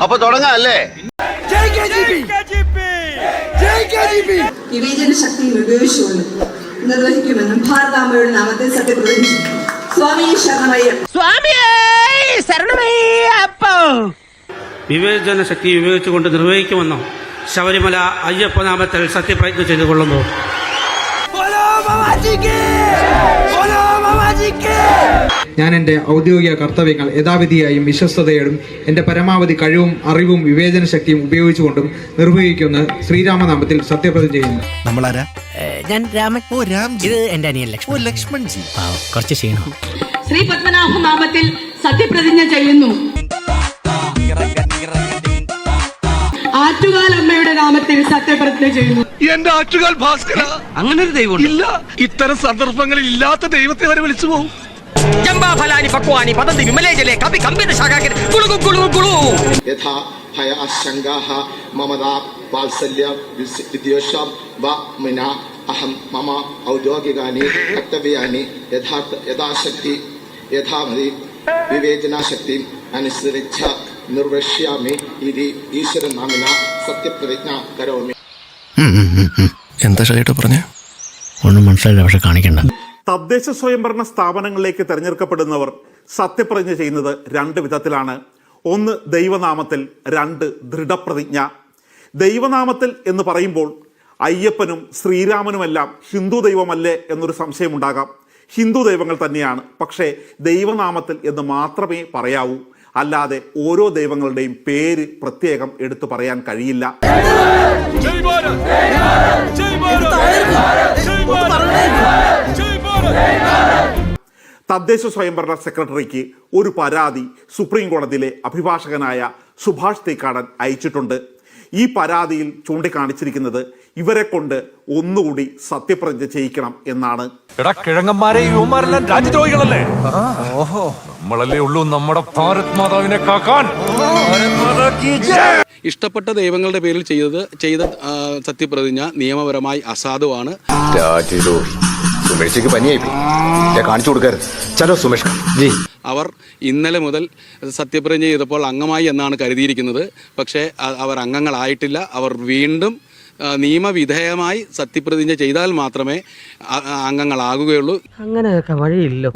അപ്പൊ തുടങ്ങാല്ലേ? വിവേചന ശക്തി ഉപയോഗിച്ചുകൊണ്ട് നിർവഹിക്കുമെന്നും ഭാരതാംബയുടെ നാമത്തിൽ സത്യപ്രതിജ്ഞ സ്വാമി ശരണമയ്യപ്പ. വിവേചന ശക്തി ഉപയോഗിച്ചുകൊണ്ട് നിർവഹിക്കുമെന്നും ശബരിമല അയ്യപ്പനാമത്തിൽ സത്യപ്രതിജ്ഞ ചെയ്തുകൊള്ളുന്നു. ഞാൻ എൻ്റെ ഔദ്യോഗിക കർത്തവ്യങ്ങൾ യഥാവിധിയായും വിശ്വസ്തയോടും എൻ്റെ പരമാവധി കഴിവും അറിവും വിവേചന ശക്തിയും ഉപയോഗിച്ചുകൊണ്ടും നിർവഹിക്കുന്ന ശ്രീരാമനാമത്തിൽ സത്യപ്രതിജ്ഞ ചെയ്യുന്നു. നമ്മളാരാ? ഞാൻ രാമൻ. ഓ രാംജി. ഇത് എന്റെ അനിയൻ ലക്ഷ്മൺ. ഓ ലക്ഷ്മൺജി. കുറച്ച് ക്ഷീണം. ശ്രീ പത്മനാഭ നാമത്തിൽ സത്യപ്രതിജ്ഞ ചെയ്യുന്നു. ആറ്റുകാലമ്മയുടെ നാമത്തിൽ സത്യപ്രതിജ്ഞ ചെയ്യുന്നു. എന്റെ ആറ്റുകാൽ ഭാസ്കര, അങ്ങനെ ഒരു ദൈവം ഇല്ല. ഇത്തരം സന്ദർഭങ്ങളിൽ ഇല്ലാത്ത ദൈവത്തെ വരെ വിളിച്ചു പോകും. യഥാ ഭയ ആശങ്കാഃ മമതാ വാത്സല്യ വിദ്വേഷം വ മിന അഹം മമ ഔദ്യോഗികാനി കർത്തവ്യാനി യഥാശക്തി യഥാമതി വിവേചനാശക്തി അനുസരിച്ച നിർവക്ഷ്യാമി ഇതി ഈശ്വരനാമിന സത്യപ്രതിജ്ഞ കരോമി. എന്താ ഷൈട്ടോ പറഞ്ഞേ? ഒന്നും മനസ്സിലായില്ല, പക്ഷെ കാണിക്കണ്ട. തദ്ദേശ സ്വയംഭരണ സ്ഥാപനങ്ങളിലേക്ക് തെരഞ്ഞെടുക്കപ്പെടുന്നവർ സത്യപ്രതിജ്ഞ ചെയ്യുന്നത് രണ്ട് വിധത്തിലാണ്. ഒന്ന് ദൈവനാമത്തിൽ, രണ്ട് ദൃഢപ്രതിജ്ഞ. ദൈവനാമത്തിൽ എന്ന് പറയുമ്പോൾ അയ്യപ്പനും ശ്രീരാമനുമെല്ലാം ഹിന്ദു ദൈവമല്ലേ എന്നൊരു സംശയമുണ്ടാകാം. ഹിന്ദു ദൈവങ്ങൾ തന്നെയാണ്, പക്ഷേ ദൈവനാമത്തിൽ എന്ന് മാത്രമേ പറയാവൂ. അല്ലാതെ ഓരോ ദൈവങ്ങളുടെയും പേര് പ്രത്യേകം എടുത്തു പറയാൻ കഴിയില്ല. തദ്ദേശ സ്വയംഭരണ സെക്രട്ടറിക്ക് ഒരു പരാതി സുപ്രീം കോടതിയിലെ അഭിഭാഷകനായ സുഭാഷ് തേക്കാടൻ അയച്ചിട്ടുണ്ട്. ഈ പരാതിയിൽ ചൂണ്ടിക്കാണിച്ചിരിക്കുന്നത് ഇവരെ കൊണ്ട് ഒന്നുകൂടി സത്യപ്രതിജ്ഞ ചെയ്യിക്കണം എന്നാണ്. കിഴങ്ങന്മാരെ യുവമാരെല്ലാം രാജ്യദ്രോഹികളല്ലേ? ഓഹോ, നമ്മളല്ലേ ഉള്ളൂ നമ്മുടെ ഭാരത് മാതാവിനെ കാക്കാൻ. ഇഷ്ടപ്പെട്ട ദൈവങ്ങളുടെ പേരിൽ ചെയ്ത സത്യപ്രതിജ്ഞ നിയമപരമായി അസാധുവാണ്. സുമേഷിക്ക് പനിയായി കാണിച്ചു കൊടുക്കരുത്. ചലോ സുമേഷ് ജി. അവർ ഇന്നലെ മുതൽ സത്യപ്രതിജ്ഞ ചെയ്തപ്പോൾ അംഗമായി എന്നാണ് കരുതിയിരിക്കുന്നത്. പക്ഷേ അവർ അംഗങ്ങളായിട്ടില്ല. അവർ വീണ്ടും നിയമവിധേയമായി സത്യപ്രതിജ്ഞ ചെയ്താൽ മാത്രമേ അംഗങ്ങളാകുകയുള്ളൂ. അങ്ങനെയൊക്കെ വഴിയില്ല.